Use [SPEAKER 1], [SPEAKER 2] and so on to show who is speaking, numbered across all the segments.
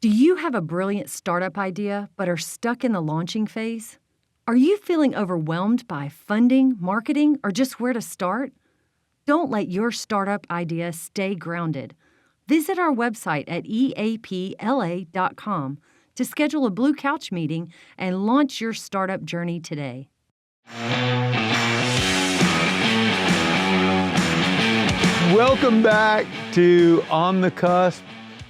[SPEAKER 1] Do you have a brilliant startup idea but are stuck in the launching phase? Are you feeling overwhelmed by funding, marketing, or just where to start? Don't let your startup idea stay grounded. Visit our website at eapla.com to schedule a Blue Couch meeting and launch your startup journey today.
[SPEAKER 2] Welcome back to On The Cusp.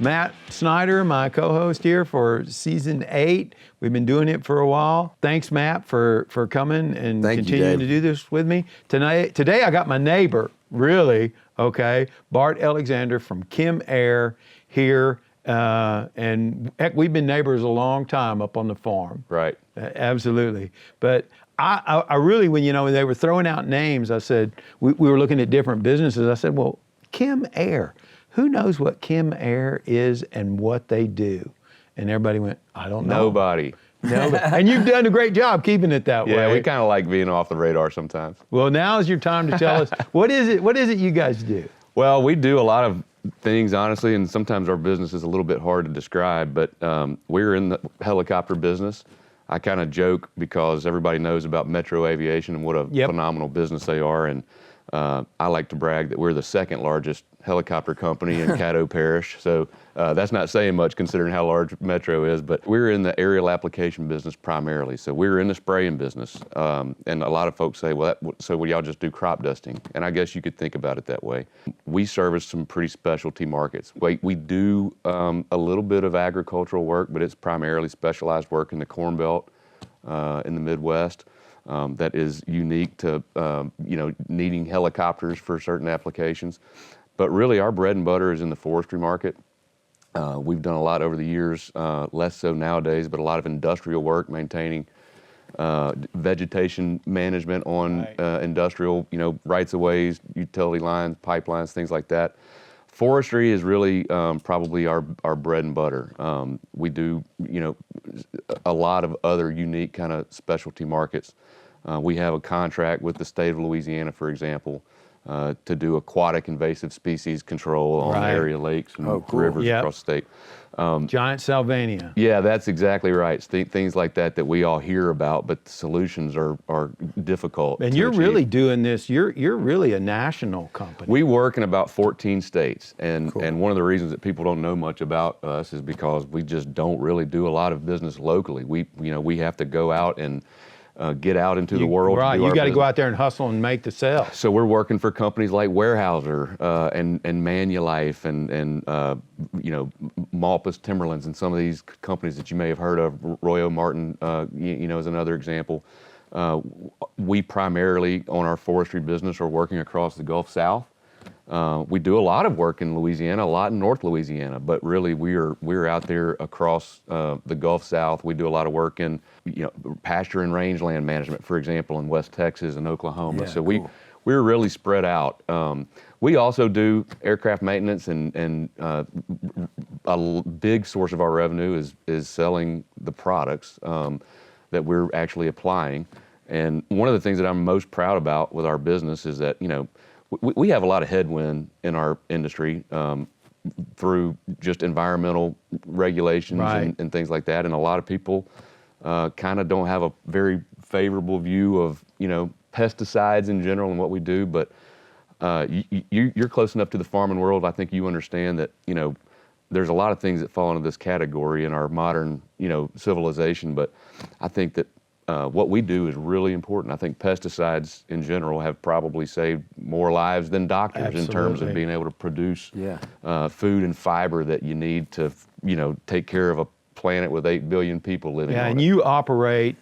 [SPEAKER 2] Matt Snyder, my co-host here for season 8. We've been doing it for a while. Thanks, Matt, for coming and continuing to do this with me. Today I got my neighbor, really, okay, Bart Alexander from Chem-Air here. And heck, we've been neighbors a long time up on the farm.
[SPEAKER 3] Right.
[SPEAKER 2] Absolutely. But I really, when they were throwing out names, I said, we were looking at different businesses. I said, well, Chem-Air. Who knows what Chem-Air is and what they do? And everybody went, I don't know.
[SPEAKER 3] Nobody.
[SPEAKER 2] And you've done a great job keeping it that way.
[SPEAKER 3] Yeah, we kind of like being off the radar sometimes.
[SPEAKER 2] Well, now is your time to tell us, what is it you guys do?
[SPEAKER 3] Well, we do a lot of things, honestly, and sometimes our business is a little bit hard to describe, but we're in the helicopter business. I kind of joke because everybody knows about Metro Aviation and what a phenomenal business they are, and I like to brag that we're the second largest helicopter company in Caddo Parish. So that's not saying much considering how large Metro is, but we're in the aerial application business primarily. So we're in the spraying business. And a lot of folks say, well, so will y'all just do crop dusting? And I guess you could think about it that way. We service some pretty specialty markets. We do a little bit of agricultural work, but it's primarily specialized work in the Corn Belt in the Midwest. That is unique to needing helicopters for certain applications. But really our bread and butter is in the forestry market. We've done a lot over the years, less so nowadays, but a lot of industrial work, maintaining vegetation management on industrial, rights of ways, utility lines, pipelines, things like that. Forestry is really probably our bread and butter. We do, a lot of other unique kind of specialty markets. We have a contract with the state of Louisiana, for example, to do aquatic invasive species control on area lakes and rivers across the state.
[SPEAKER 2] Giant Salvania.
[SPEAKER 3] Yeah, that's exactly right. Things like that we all hear about, but the solutions are difficult.
[SPEAKER 2] And you're really doing this, you're really a national company.
[SPEAKER 3] We work in about 14 states, and one of the reasons that people don't know much about us is because we just don't really do a lot of business locally. We have to go out and get out into the world.
[SPEAKER 2] Right, you got to go out there and hustle and make the sale.
[SPEAKER 3] So we're working for companies like Weyerhaeuser and Manulife and Malpas Timberlands and some of these companies that you may have heard of. Royo Martin, is another example. We primarily, on our forestry business, are working across the Gulf South. We do a lot of work in Louisiana, a lot in North Louisiana, but really we're out there across the Gulf South. We do a lot of work in pasture and rangeland management, for example, in West Texas and Oklahoma. So we're really spread out. We also do aircraft maintenance, and a big source of our revenue is selling the products that we're actually applying. And one of the things that I'm most proud about with our business is that we have a lot of headwind in our industry through just environmental regulations and things like that. And a lot of people kind of don't have a very favorable view of, pesticides in general and what we do. But you're close enough to the farming world. I think you understand that, there's a lot of things that fall into this category in our modern, civilization. But I think that what we do is really important. I think pesticides in general have probably saved more lives than doctors in terms of being able to produce food and fiber that you need to, take care of a planet with 8 billion people living on it.
[SPEAKER 2] And you operate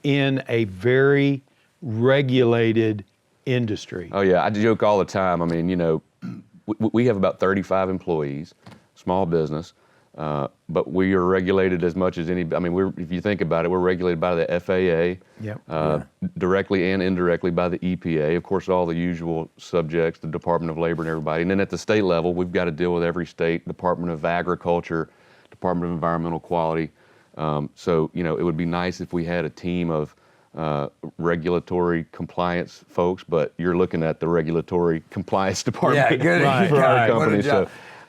[SPEAKER 2] in a very regulated industry.
[SPEAKER 3] Oh yeah, I joke all the time. I mean, we have about 35 employees, small business. But we are regulated as much as any. I mean, if you think about it, we're regulated by the FAA, directly and indirectly by the EPA. Of course, all the usual subjects, the Department of Labor and everybody. And then at the state level, we've got to deal with every state, Department of Agriculture, Department of Environmental Quality. So, it would be nice if we had a team of regulatory compliance folks, but you're looking at the regulatory compliance department
[SPEAKER 4] for
[SPEAKER 3] our company. So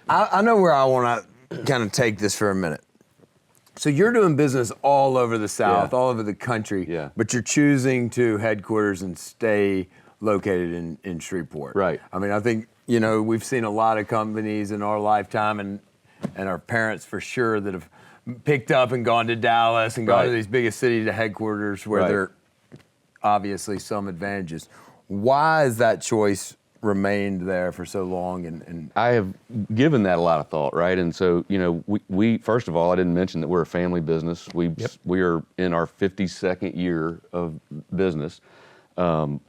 [SPEAKER 4] I know where I want to kind of take this for a minute. So you're doing business all over the South, all over the country, but you're choosing to headquarters and stay located in Shreveport.
[SPEAKER 3] Right.
[SPEAKER 4] I mean, I think, you know, we've seen a lot of companies in our lifetime and our parents for sure that have picked up and gone to Dallas and gone to these biggest cities to headquarters where there are obviously some advantages. Why has that choice remained there for so long? And
[SPEAKER 3] I have given that a lot of thought, right? And so, you know, we first of all, I didn't mention that we're a family business. We are in our 52nd year of business. You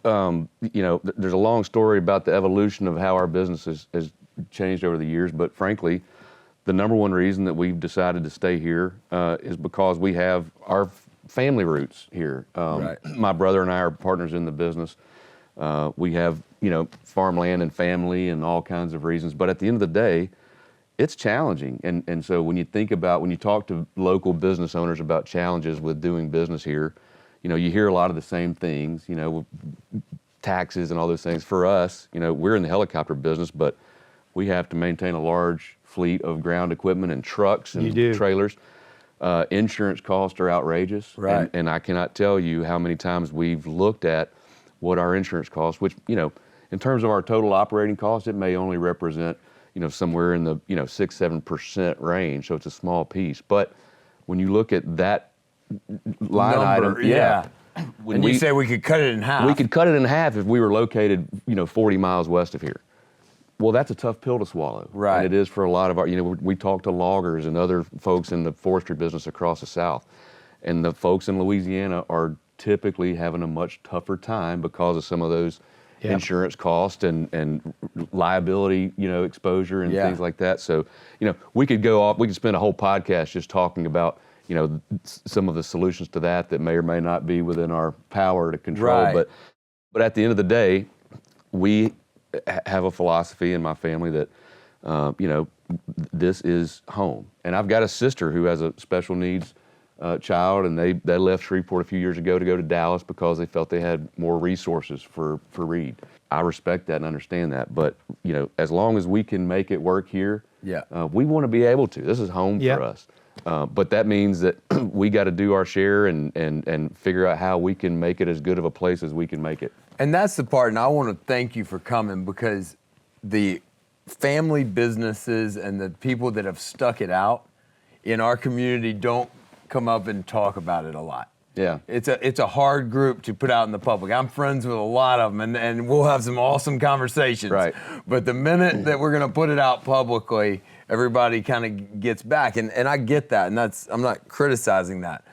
[SPEAKER 3] know, there's a long story about the evolution of how our business has changed over the years, but frankly, the number one reason that we've decided to stay here is because we have our family roots here. My brother and I are partners in the business. We have, you know, farmland and family and all kinds of reasons, but at the end of the day, it's challenging. And so when you talk to local business owners about challenges with doing business here, you know, you hear a lot of the same things, you know, taxes and all those things. For us, you know, we're in the helicopter business, but we have to maintain a large fleet of ground equipment and trucks and trailers. Insurance costs are outrageous. And I cannot tell you how many times we've looked at what our insurance costs, which, you know, in terms of our total operating costs, it may only represent, you know, somewhere in the, you know, 6-7% range. So it's a small piece. But when you look at that line item,
[SPEAKER 4] when you say we could cut it in half.
[SPEAKER 3] We could cut it in half if we were located, you know, 40 miles west of here. Well, that's a tough pill to swallow. And it is for a lot of our, you know, we talk to loggers and other folks in the forestry business across the South. And the folks in Louisiana are typically having a much tougher time because of some of those insurance costs and liability, you know, exposure and things like that. So, you know, we could spend a whole podcast just talking about, you know, some of the solutions to that may or may not be within our power to control. But at the end of the day, we have a philosophy in my family that, you know, this is home. And I've got a sister who has a special needs child, and they left Shreveport a few years ago to go to Dallas because they felt they had more resources for Reed. I respect that and understand that, but, you know, as long as we can make it work here, we want to be able to. This is home for us. But that means that we got to do our share and figure out how we can make it as good of a place as we can make it.
[SPEAKER 4] And that's the part, and I want to thank you for coming, because the family businesses and the people that have stuck it out in our community don't come up and talk about it a lot. It's a hard group to put out in the public. I'm friends with a lot of them, and we'll have some awesome conversations. But the minute that we're going to put it out publicly, everybody kind of gets back, and I get that, and I'm not criticizing that.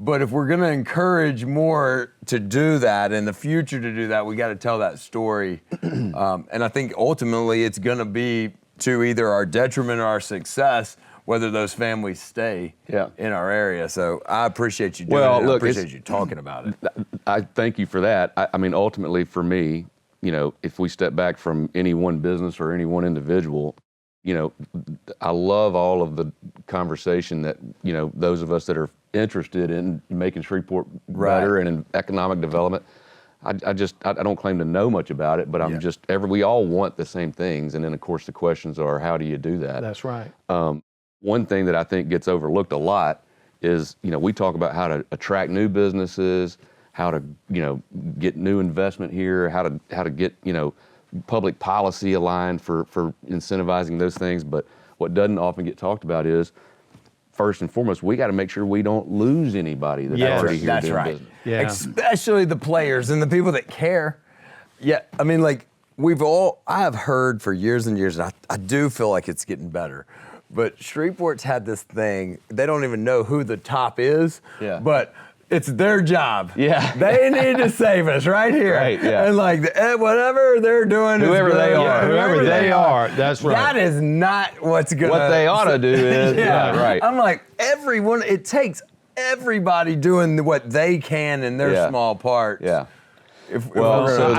[SPEAKER 4] But if we're going to encourage more to do that, in the future to do that, we got to tell that story. And I think ultimately it's going to be to either our detriment or our success, whether those families stay in our area. So I appreciate you doing it. I appreciate you talking about it.
[SPEAKER 3] I thank you for that. I mean, ultimately for me, you know, if we step back from any one business or any one individual, you know, I love all of the conversation that, you know, those of us that are interested in making Shreveport better and in economic development. I don't claim to know much about it, but we all want the same things. And then of course the questions are, how do you do that?
[SPEAKER 2] That's right.
[SPEAKER 3] One thing that I think gets overlooked a lot is, you know, we talk about how to attract new businesses, how to, you know, get new investment here, how to get, you know, public policy aligned for incentivizing those things. But what doesn't often get talked about is, first and foremost, we got to make sure we don't lose anybody that's already here doing business.
[SPEAKER 4] Especially the players and the people that care. I mean, like, I have heard for years and years, and I do feel like it's getting better, but Shreveport's had this thing, they don't even know who the top is, but it's their job. They need to save us right here. And like, whatever they're doing,
[SPEAKER 2] whoever they are, that's right.
[SPEAKER 4] That is not what
[SPEAKER 3] they ought to do is,
[SPEAKER 4] I'm like, it takes everybody doing what they can in their small part.
[SPEAKER 2] I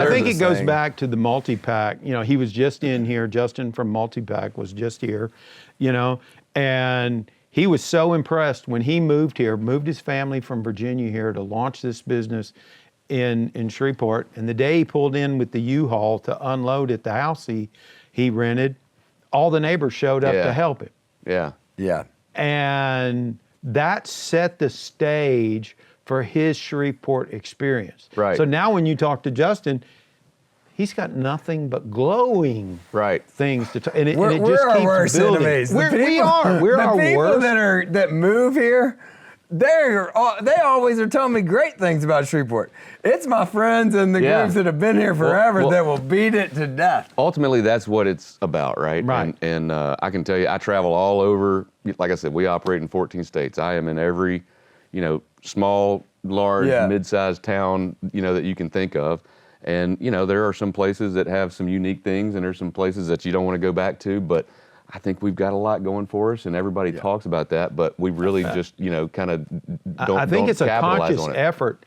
[SPEAKER 2] think it goes back to the multi-pack. You know, he was just in here, Justin from multi-pack was just here, you know, and he was so impressed when he moved his family from Virginia here to launch this business in Shreveport. And the day he pulled in with the U-Haul to unload at the house he rented, all the neighbors showed up
[SPEAKER 3] Yeah.
[SPEAKER 2] to help him.
[SPEAKER 3] Yeah.
[SPEAKER 4] Yeah.
[SPEAKER 2] And that set the stage for his Shreveport experience.
[SPEAKER 3] Right.
[SPEAKER 2] So now when you talk to Justin, he's got nothing but glowing
[SPEAKER 3] Right.
[SPEAKER 2] things to talk, and it
[SPEAKER 4] We're
[SPEAKER 2] just
[SPEAKER 4] our
[SPEAKER 2] keeps
[SPEAKER 4] worst
[SPEAKER 2] building.
[SPEAKER 4] enemies.
[SPEAKER 2] We are. We're our
[SPEAKER 4] the people
[SPEAKER 2] worst.
[SPEAKER 4] that move here. They always are telling me great things about Shreveport. It's my friends and the
[SPEAKER 3] Yeah.
[SPEAKER 4] groups that have been here forever
[SPEAKER 3] well-
[SPEAKER 4] that will beat it to death.
[SPEAKER 3] Ultimately, that's what it's about, right?
[SPEAKER 2] Right.
[SPEAKER 3] And I can tell you, I travel all over. Like I said, we operate in 14 states. I am in every, small, large,
[SPEAKER 4] Yeah.
[SPEAKER 3] mid-sized town, that you can think of. And, there are some places that have some unique things, and there's some places that you don't want to go back to. But I think we've got a lot going for us, and everybody talks about that. But we really just, kind of don't.
[SPEAKER 2] I think it's a
[SPEAKER 3] capitalize
[SPEAKER 2] conscious
[SPEAKER 3] on it.
[SPEAKER 2] effort.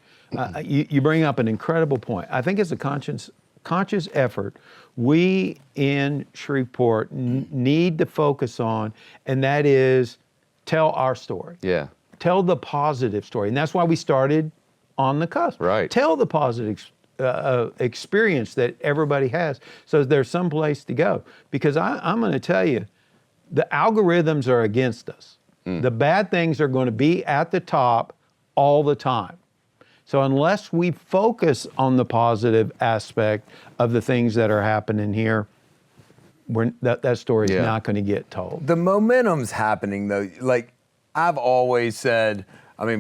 [SPEAKER 2] You bring up an incredible point. I think it's a conscious effort we in Shreveport need to focus on, and that is tell our story.
[SPEAKER 3] Yeah.
[SPEAKER 2] Tell the positive story. And that's why we started On The Cusp.
[SPEAKER 3] Right.
[SPEAKER 2] Tell the positive experience that everybody has so there's some place to go. Because I'm going to tell you, the algorithms are against us. The bad things are going to be at the top all the time. So unless we focus on the positive aspect of the things that are happening here, that story is not going to get told.
[SPEAKER 4] The momentum's happening though. Like I've always said,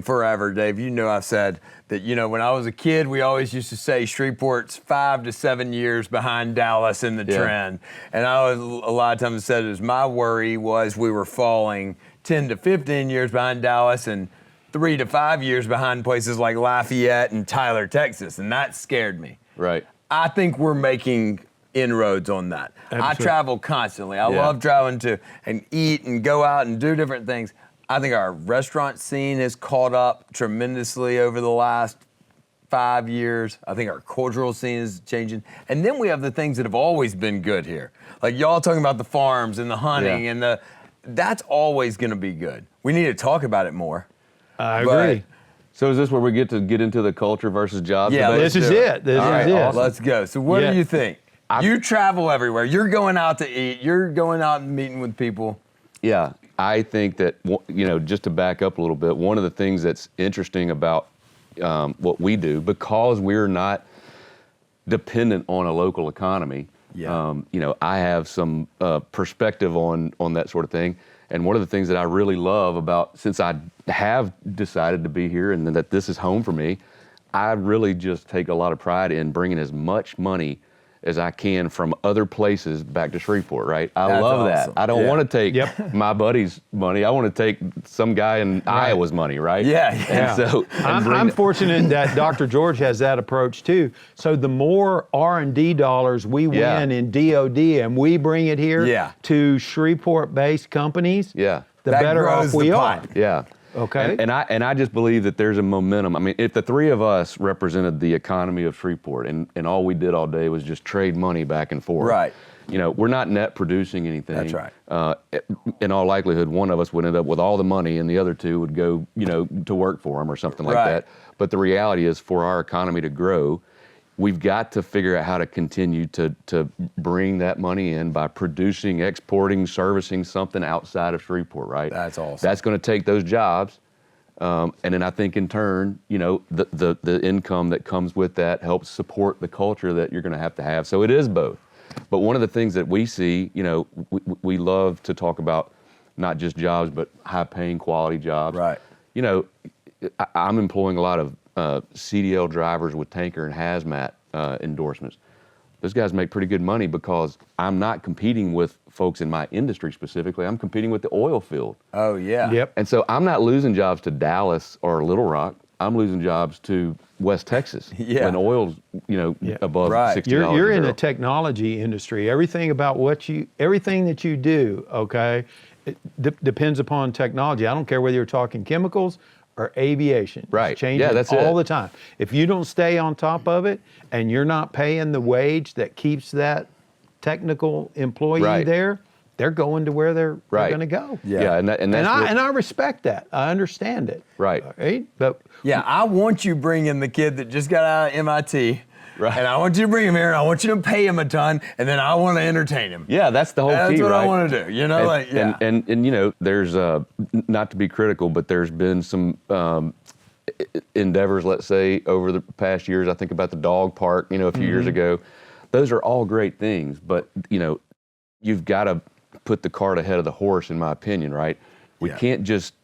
[SPEAKER 4] forever, Dave, I've said that, when I was a kid, we always used to say Shreveport's 5 to 7 years behind Dallas in the trend. And I was a lot of times said my worry was we were falling 10 to 15 years behind Dallas and 3 to 5 years behind places like Lafayette and Tyler, Texas. And that scared me.
[SPEAKER 3] Right.
[SPEAKER 4] I think we're making inroads on that.
[SPEAKER 2] Absolutely.
[SPEAKER 4] I travel constantly. I love traveling to and eat and go out and do different things. I think our restaurant scene has caught up tremendously over the last 5 years. I think our cultural scene is changing. And then we have the things that have always been good here. Like y'all talking about the farms and the hunting and that's always gonna be good. We need to talk about it more.
[SPEAKER 2] I agree.
[SPEAKER 3] So is this where we get into the culture versus jobs
[SPEAKER 4] Yeah,
[SPEAKER 3] debate?
[SPEAKER 2] This is it. This is it.
[SPEAKER 4] Let's go. So what do you think? You travel everywhere. You're going out to eat. You're going out and meeting with people.
[SPEAKER 3] Yeah, I think that, just to back up a little bit, one of the things that's interesting about what we do, because we're not dependent on a local economy, I have some perspective on that sort of thing. And one of the things that I really love about, since I have decided to be here and that this is home for me, I really just take a lot of pride in bringing as much money as I can from other places back to Shreveport, right? I love
[SPEAKER 4] awesome.
[SPEAKER 3] that. I don't want to take my buddy's money. I want to take some guy in Iowa's money, right?
[SPEAKER 4] Yeah.
[SPEAKER 3] And so
[SPEAKER 2] I'm fortunate that Dr. George has that approach too. So the more R&D dollars we win in DOD and we bring it here to Shreveport-based companies, the better off we are.
[SPEAKER 3] Yeah.
[SPEAKER 2] Okay.
[SPEAKER 3] And I just believe that there's a momentum. If the three of us represented the economy of Shreveport and all we did all day was just trade money back and forth.
[SPEAKER 4] Right.
[SPEAKER 3] We're not net producing anything.
[SPEAKER 4] That's right.
[SPEAKER 3] In all likelihood, one of us would end up with all the money and the other two would go, to work for them or something like that. But the reality is, for our economy to grow, we've got to figure out how to continue to bring that money in by producing, exporting, servicing something outside of Shreveport, right?
[SPEAKER 4] That's awesome.
[SPEAKER 3] That's going to take those jobs. And then I think in turn, the income that comes with that helps support the culture that you're going to have. So it is both. But one of the things that we see, we love to talk about not just jobs, but high paying quality jobs.
[SPEAKER 4] Right.
[SPEAKER 3] I'm employing a lot of CDL drivers with tanker and hazmat endorsements. Those guys make pretty good money because I'm not competing with folks in my industry specifically. I'm competing with the oil field.
[SPEAKER 4] Oh, yeah.
[SPEAKER 2] Yep.
[SPEAKER 3] And so I'm not losing jobs to Dallas or Little Rock. I'm losing jobs to West Texas when oil's above $60
[SPEAKER 2] You're
[SPEAKER 3] a
[SPEAKER 2] in
[SPEAKER 3] barrel.
[SPEAKER 2] the technology industry. Everything that you do, okay, it depends upon technology. I don't care whether you're talking chemicals or aviation.
[SPEAKER 3] Right.
[SPEAKER 2] It's changing
[SPEAKER 3] that's
[SPEAKER 2] all
[SPEAKER 3] it.
[SPEAKER 2] the time. If you don't stay on top of it and you're not paying the wage that keeps that technical employee there, they're going to where they're going to go.
[SPEAKER 3] Yeah, and
[SPEAKER 2] I respect that. I understand it.
[SPEAKER 3] Right.
[SPEAKER 2] Right? But
[SPEAKER 4] I want you bringing the kid that just got out of MIT
[SPEAKER 3] Right.
[SPEAKER 4] And I want you to bring him here, and I want you to pay him a ton, and then I want to entertain him.
[SPEAKER 3] Yeah, that's the whole
[SPEAKER 4] That's
[SPEAKER 3] key,
[SPEAKER 4] what
[SPEAKER 3] right?
[SPEAKER 4] I want to do. You know,
[SPEAKER 3] and you know, there's not to be critical, but there's been some endeavors, let's say, over the past years. I think about the dog park, you know, a few years ago. Those are all great things, but you know, you've got to put the cart ahead of the horse, in my opinion, right? We can't just,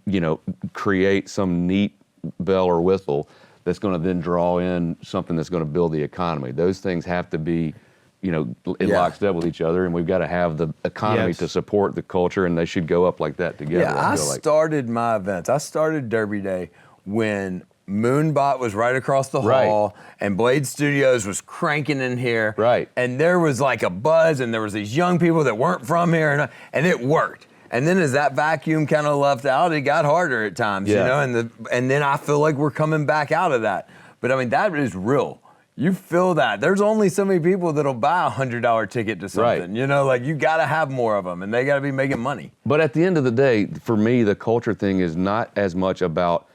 [SPEAKER 3] you know, create some neat bell or whistle that's going to then draw in something that's going to build the economy. Those things have to be, you know, in lockstep with each other, and we've got to have the economy to support the culture, and they should go up like that together.
[SPEAKER 4] Yeah, I started my events. I started Derby Day when Moonbot was right across the hall, and Blade Studios was cranking in here.
[SPEAKER 3] Right.
[SPEAKER 4] And there was like a buzz, and there was these young people that weren't from here, and it worked. And then as that vacuum kind of left out, it got harder at times, you know, and then I feel like we're coming back out of that. But I mean, that is real. You feel that. There's only so many people that'll buy a $100 ticket to something, you know, like you got to have more of them, and they got to be making money.
[SPEAKER 3] But at the end of the day, for me, the culture thing is not as much about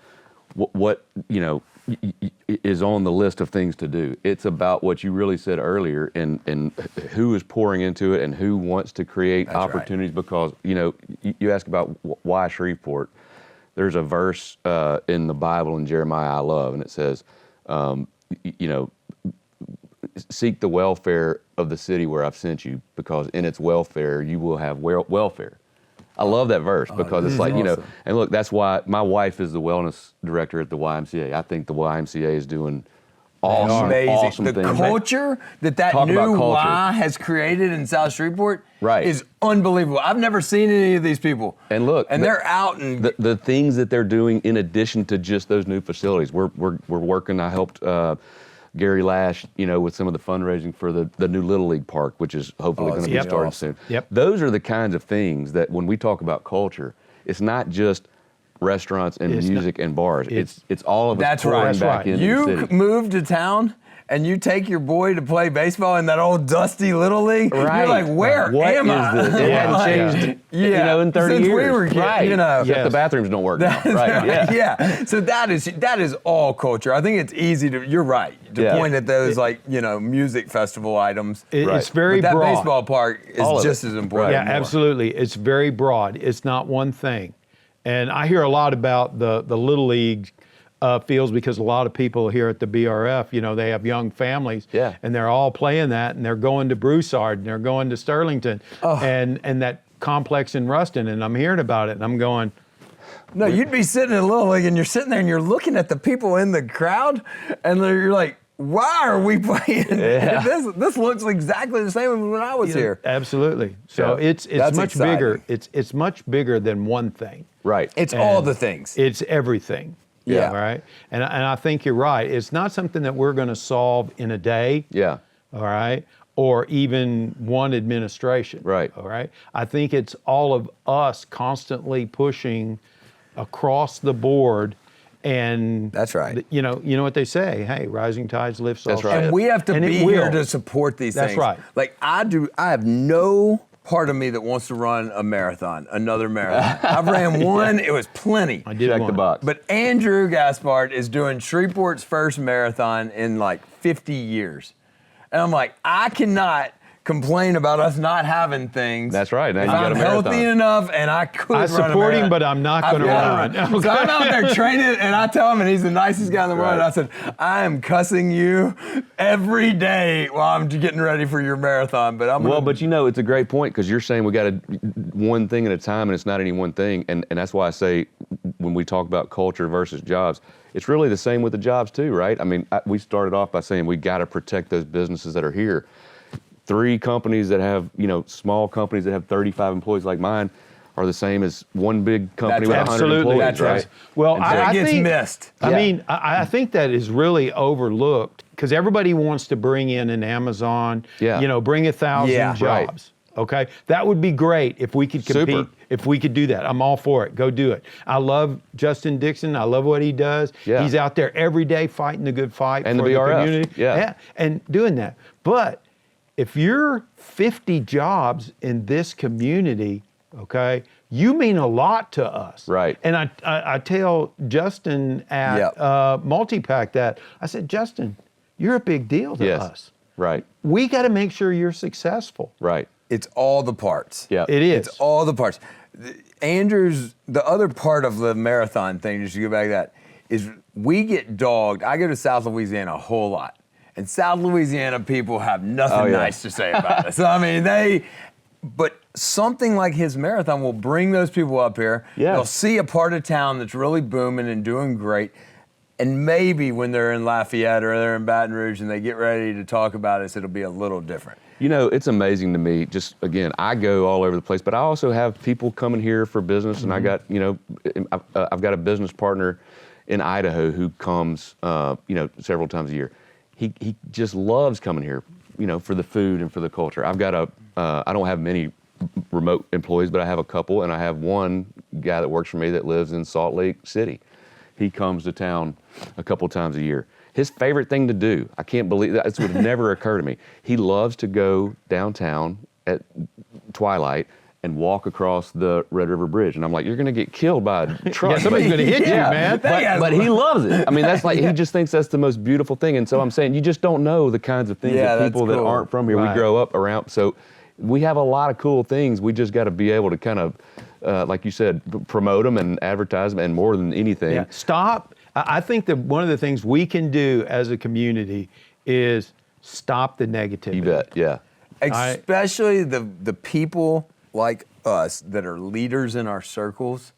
[SPEAKER 3] what you know, is on the list of things to do. It's about what you really said earlier, and who is pouring into it and who wants to create opportunities. Because, you know, you ask about why Shreveport. There's a verse in the Bible in Jeremiah I love, and it says, you know, seek the welfare of the city where I've sent you, because in its welfare you will have welfare. I love that verse because it's like, you know, and look, that's why my wife is the wellness director at the YMCA. I think the YMCA is doing awesome things.
[SPEAKER 4] The culture that new Y has created in South Shreveport is unbelievable. I've never seen any of these people.
[SPEAKER 3] And look,
[SPEAKER 4] and they're out and
[SPEAKER 3] the things that they're doing in addition to just those new facilities. We're working. I helped Gary Lash, you know, with some of the fundraising for the new Little League park, which is hopefully going to be starting soon. Those are the kinds of things that when we talk about culture, it's not just restaurants and music and bars. It's all of us pouring back into the city.
[SPEAKER 4] You move to town and you take your boy to play baseball in that old dusty Little League. You're like, where am I?
[SPEAKER 3] It hadn't changed, you know, in 30
[SPEAKER 4] Since
[SPEAKER 3] years.
[SPEAKER 4] we were kids, you know.
[SPEAKER 3] Except the bathrooms don't work now. Right.
[SPEAKER 4] So that is all culture. I think it's easy to. You're right to point at those like, you know, music festival items.
[SPEAKER 2] It's very
[SPEAKER 4] but that
[SPEAKER 2] broad.
[SPEAKER 4] baseball park is just as important.
[SPEAKER 2] Yeah, absolutely. It's very broad. It's not one thing. And I hear a lot about the Little League fields, because a lot of people here at the BRF, you know, they have young families, and they're all playing that, and they're going to Broussard, and they're going to Sterlington, and that complex in Ruston, and I'm hearing about it, and I'm going.
[SPEAKER 4] No, you'd be sitting in Little League, and you're sitting there, and you're looking at the people in the crowd, and you're like, why are we playing? This looks exactly the same as when I was here.
[SPEAKER 2] Absolutely. So it's much bigger. It's much bigger than one thing.
[SPEAKER 3] Right.
[SPEAKER 4] It's all the things.
[SPEAKER 2] It's everything.
[SPEAKER 4] Yeah.
[SPEAKER 2] All right. And I think you're right. It's not something that we're going to solve in a day.
[SPEAKER 3] Yeah.
[SPEAKER 2] All right. Or even one administration.
[SPEAKER 3] Right.
[SPEAKER 2] All right. I think it's all of us constantly pushing across the board. And
[SPEAKER 4] that's right.
[SPEAKER 2] You know what they say. Hey, rising tides lifts all ships.
[SPEAKER 4] And we have to be here to support these things.
[SPEAKER 2] That's right.
[SPEAKER 4] Like I have no part of me that wants to run another marathon. I've ran one, it was plenty.
[SPEAKER 2] I did
[SPEAKER 3] Check the box.
[SPEAKER 4] But Andrew Gaspard is doing Shreveport's first marathon in like 50 years. And I'm like, I cannot complain about us not having things.
[SPEAKER 3] That's right. Now you got a
[SPEAKER 4] I'm
[SPEAKER 3] marathon.
[SPEAKER 4] healthy enough, and I could run a
[SPEAKER 2] support him,
[SPEAKER 4] marathon.
[SPEAKER 2] but I'm not going to run.
[SPEAKER 4] So I'm out there training, and I tell him, and he's the nicest guy in the world. And I said, I am cussing you every day while I'm getting ready for your marathon. But
[SPEAKER 3] but you know, it's a great point, because you're saying we got to one thing at a time, and it's not any one thing. And that's why I say when we talk about culture versus jobs, it's really the same with the jobs too, right? I mean, we started off by saying we got to protect those businesses that are here. 3 companies that have, you know, small companies that have 35 employees like mine are the same as one big company with 100 employees,
[SPEAKER 2] That's
[SPEAKER 3] right?
[SPEAKER 2] Well,
[SPEAKER 4] I gets think, missed.
[SPEAKER 2] I mean, I think that is really overlooked, because everybody wants to bring in an Amazon, you know, bring 1,000 jobs. Okay, that would be great if we could compete. If we could do that, I'm all for it. Go do it. I love Justin Dixon. I love what he does.
[SPEAKER 3] Yeah.
[SPEAKER 2] He's out there every day fighting the good fight
[SPEAKER 3] and
[SPEAKER 2] for
[SPEAKER 3] the BRF.
[SPEAKER 2] community. And doing that. But if you're 50 jobs in this community, okay, you mean a lot to us.
[SPEAKER 3] Right.
[SPEAKER 2] And I tell Justin at Multipack that, I said, Justin, you're a big deal to
[SPEAKER 3] Yes.
[SPEAKER 2] us.
[SPEAKER 3] Right.
[SPEAKER 2] We got to make sure you're successful.
[SPEAKER 3] Right.
[SPEAKER 4] It's all the parts.
[SPEAKER 3] Yeah.
[SPEAKER 2] It is.
[SPEAKER 4] It's all the parts. Andrew's, the other part of the marathon thing, just to go back to that, is we get dogged. I go to South Louisiana a whole lot. And South Louisiana people have nothing nice to say about us. I mean, but something like his marathon will bring those people up here.
[SPEAKER 3] Yeah.
[SPEAKER 4] They'll see a part of town that's really booming and doing great. And maybe when they're in Lafayette or they're in Baton Rouge and they get ready to talk about us, it'll be a little different.
[SPEAKER 3] You know, it's amazing to me. Just again, I go all over the place, but I also have people coming here for business, and I got, I've got a business partner in Idaho who comes, several times a year. He just loves coming here, for the food and for the culture. I've got I don't have many remote employees, but I have a couple, and I have one guy that works for me that lives in Salt Lake City. He comes to town a couple times a year. His favorite thing to do, I can't believe that, this would never occur to me. He loves to go downtown at twilight and walk across the Red River Bridge. And I'm like, you're going to get killed by a truck.
[SPEAKER 2] Yeah, somebody's going to hit you, man.
[SPEAKER 3] But he loves it. I mean, that's like, he just thinks that's the most beautiful thing. And so I'm saying, you just don't know the kinds of things that people that aren't from here,
[SPEAKER 2] Right.
[SPEAKER 3] we grow up around. So we have a lot of cool things. We just got to be able to kind of, like you said, promote them and advertise them, and more than anything.
[SPEAKER 2] Yeah. Stop. I think that one of the things we can do as a community is stop the negativity.
[SPEAKER 3] You bet, yeah.
[SPEAKER 4] Especially the people like us that are leaders in our circles.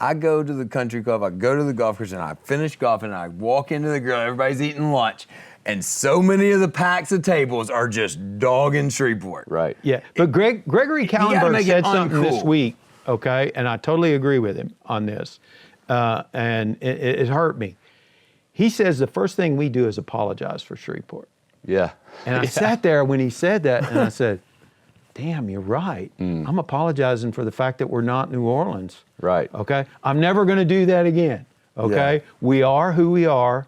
[SPEAKER 4] I go to the country club, I go to the golf course, and I finish golfing, and I walk into the grill, everybody's eating lunch, and so many of the packs of tables are just dogging Shreveport.
[SPEAKER 3] Right.
[SPEAKER 2] Yeah, but Gregory Kallenberg
[SPEAKER 4] make
[SPEAKER 2] said
[SPEAKER 4] it
[SPEAKER 2] something this
[SPEAKER 4] uncool.
[SPEAKER 2] week, okay, and I totally agree with him on this, and it hurt me. He says the first thing we do is apologize for Shreveport.
[SPEAKER 3] Yeah.
[SPEAKER 2] And I sat there when he said that, and I said, damn, you're right. I'm apologizing for the fact that we're not New Orleans.
[SPEAKER 3] Right.
[SPEAKER 2] Okay? I'm never going to do that again. Okay?
[SPEAKER 4] Yeah.
[SPEAKER 2] We are who we are,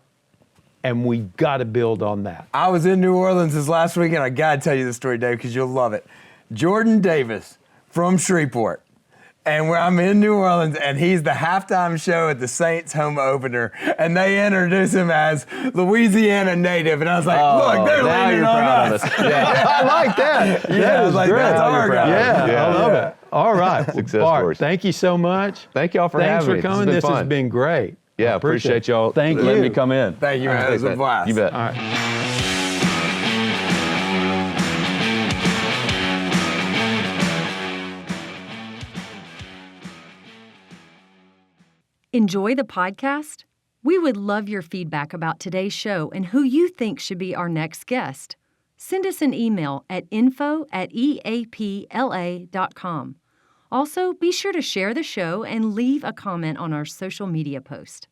[SPEAKER 2] and we got to build on that.
[SPEAKER 4] I was in New Orleans this last week, and I gotta tell you the story, Dave, because you'll love it. Jordan Davis from Shreveport. And where I'm in New Orleans, and he's the halftime show at the Saints home opener, and they introduce him as Louisiana native, and I was like, look, they're
[SPEAKER 3] now
[SPEAKER 4] leaning
[SPEAKER 3] you're
[SPEAKER 4] on
[SPEAKER 3] proud
[SPEAKER 4] us.
[SPEAKER 3] of us. Yeah.
[SPEAKER 2] I like that.
[SPEAKER 4] Yeah,
[SPEAKER 2] That
[SPEAKER 4] I was
[SPEAKER 2] is
[SPEAKER 4] like,
[SPEAKER 2] great.
[SPEAKER 4] that's our guy.
[SPEAKER 2] Yeah, I love it. All right. Well,
[SPEAKER 3] Success
[SPEAKER 2] Bart,
[SPEAKER 3] stories.
[SPEAKER 2] thank you so much.
[SPEAKER 3] Thank y'all for
[SPEAKER 2] Thanks
[SPEAKER 3] having me.
[SPEAKER 2] for coming.
[SPEAKER 3] This
[SPEAKER 2] This has
[SPEAKER 3] been fun.
[SPEAKER 2] been great.
[SPEAKER 3] Yeah,
[SPEAKER 2] I
[SPEAKER 3] appreciate y'all
[SPEAKER 2] Thank
[SPEAKER 3] letting
[SPEAKER 2] you.
[SPEAKER 3] me come in.
[SPEAKER 4] Thank you, man.
[SPEAKER 3] All
[SPEAKER 4] It was a
[SPEAKER 3] right,
[SPEAKER 4] blast.
[SPEAKER 3] You bet.
[SPEAKER 2] All right.
[SPEAKER 1] Enjoy the podcast? We would love your feedback about today's show and who you think should be our next guest. Send us an email at info@eapla.com. Also, be sure to share the show and leave a comment on our social media post.